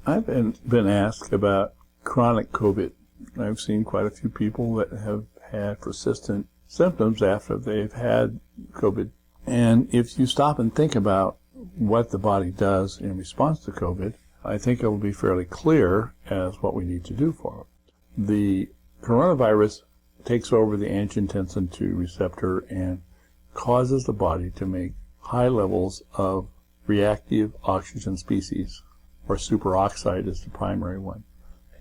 I've been asked about chronic COVID. I've seen quite a few people that have had persistent symptoms after they've had COVID. And if you stop and think about what the body does in response to COVID, I think it will be fairly clear as what we need to do for it. The coronavirus takes over the angiotensin II receptor and causes the body to make high levels of reactive oxygen species, or superoxide is the primary one.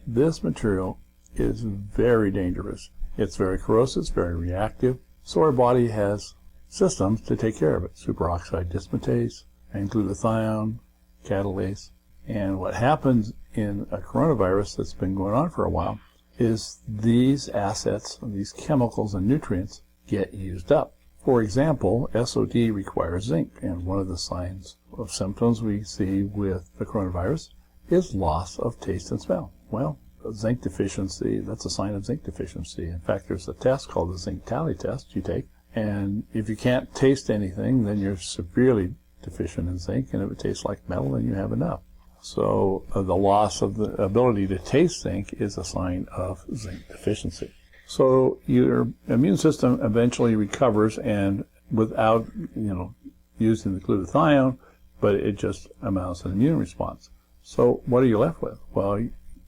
This material is very dangerous. It's very corrosive, it's very reactive, so our body has systems to take care of it. Superoxide dismutase and glutathione, catalase. And what happens in a coronavirus that's been going on for a while is these assets, these chemicals and nutrients, get used up. For example, SOD requires zinc, and one of the signs of symptoms we see with the coronavirus is loss of taste and smell. Well, zinc deficiency, that's a sign of zinc deficiency. In fact, there's a test called the zinc tally test you take, and if you can't taste anything, then you're severely deficient in zinc, and if it tastes like metal, then you have enough. So the loss of the ability to taste zinc is a sign of zinc deficiency. So your immune system eventually recovers, and without, using the glutathione, but it just amounts to an immune response. So what are you left with? Well,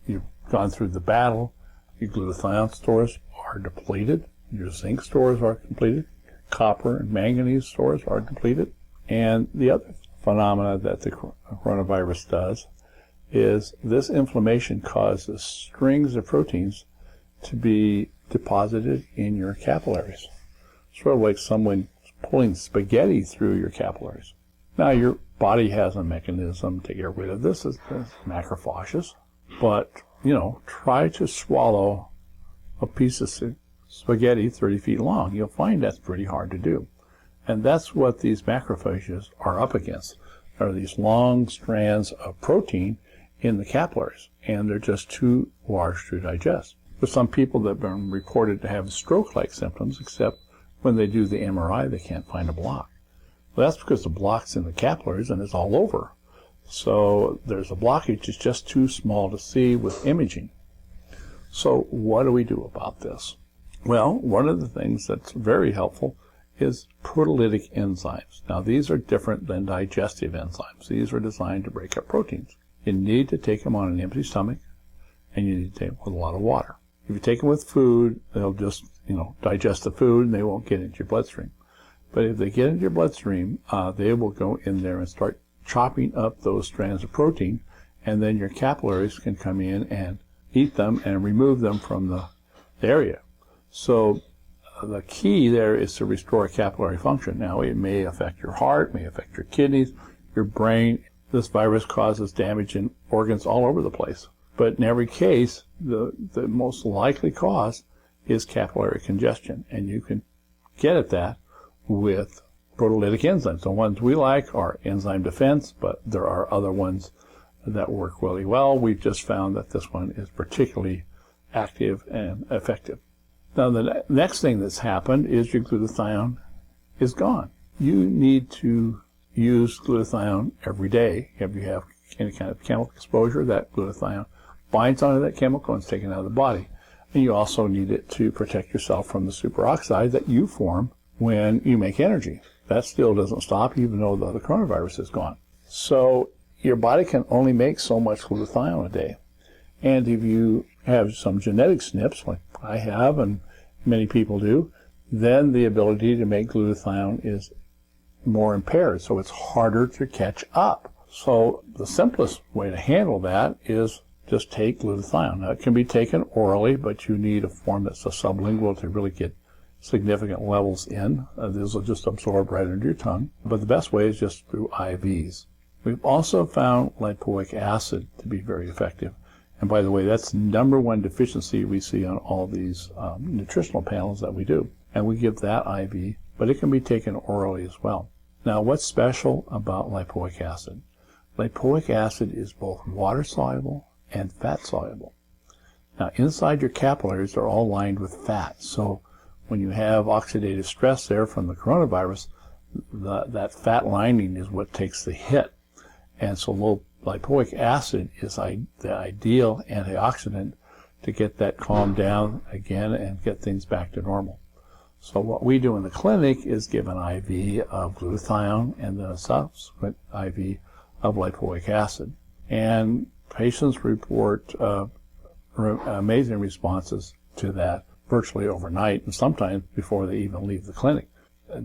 you've gone through the battle. Your glutathione stores are depleted. Your zinc stores are depleted. Copper and manganese stores are depleted. And the other phenomena that the coronavirus does is this inflammation causes strings of proteins to be deposited in your capillaries. Sort of like someone pulling spaghetti through your capillaries. Now, your body has a mechanism to get rid of this, it's macrophages, but, try to swallow a piece of spaghetti 30 feet long. You'll find that's pretty hard to do. And that's what these macrophages are up against. There are these long strands of protein in the capillaries, and they're just too large to digest. There's some people that have been reported to have stroke-like symptoms, except when they do the MRI, they can't find a block. Well, that's because the block's in the capillaries and it's all over. So there's a blockage, it's just too small to see with imaging. So what do we do about this? Well, one of the things that's very helpful is proteolytic enzymes. Now, these are different than digestive enzymes. These are designed to break up proteins. You need to take them on an empty stomach, and you need to take them with a lot of water. If you take them with food, they'll just, digest the food, and they won't get into your bloodstream. But if they get into your bloodstream, they will go in there and start chopping up those strands of protein, and then your capillaries can come in and eat them and remove them from the area. So the key there is to restore capillary function. Now, it may affect your heart, may affect your kidneys, your brain. This virus causes damage in organs all over the place. But in every case, the most likely cause is capillary congestion, and you can get at that with proteolytic enzymes. The ones we like are enzyme defense, but there are other ones that work really well. We've just found that this one is particularly active and effective. Now, the next thing that's happened is your glutathione is gone. You need to use glutathione every day. If you have any kind of chemical exposure, that glutathione binds onto that chemical and is taken out of the body. And you also need it to protect yourself from the superoxide that you form when you make energy. That still doesn't stop even though the coronavirus is gone. So your body can only make so much glutathione a day. And if you have some genetic SNPs, like I have and many people do, then the ability to make glutathione is more impaired, so it's harder to catch up. So the simplest way to handle that is just take glutathione. Now, it can be taken orally, but you need a form that's a sublingual to really get significant levels in. These will just absorb right into your tongue. But the best way is just through IVs. We've also found lipoic acid to be very effective. And by the way, that's the #1 deficiency we see on all these nutritional panels that we do. And we give that IV, but it can be taken orally as well. Now, what's special about lipoic acid? Lipoic acid is both water-soluble and fat-soluble. Now, inside your capillaries, they're all lined with fat. So when you have oxidative stress there from the coronavirus, that fat lining is what takes the hit. And so low lipoic acid is the ideal antioxidant to get that calmed down again and get things back to normal. So what we do in the clinic is give an IV of glutathione and then a subsequent IV of lipoic acid. And patients report amazing responses to that virtually overnight, and sometimes before they even leave the clinic.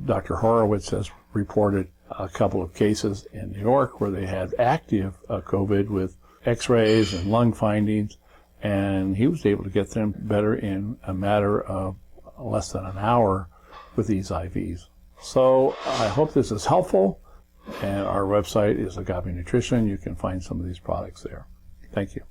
Dr. Horowitz has reported a couple of cases in New York where they had active COVID with x-rays and lung findings, and he was able to get them better in a matter of less than an hour with these IVs. So I hope this is helpful, and our website is Agape Nutrition. You can find some of these products there. Thank you.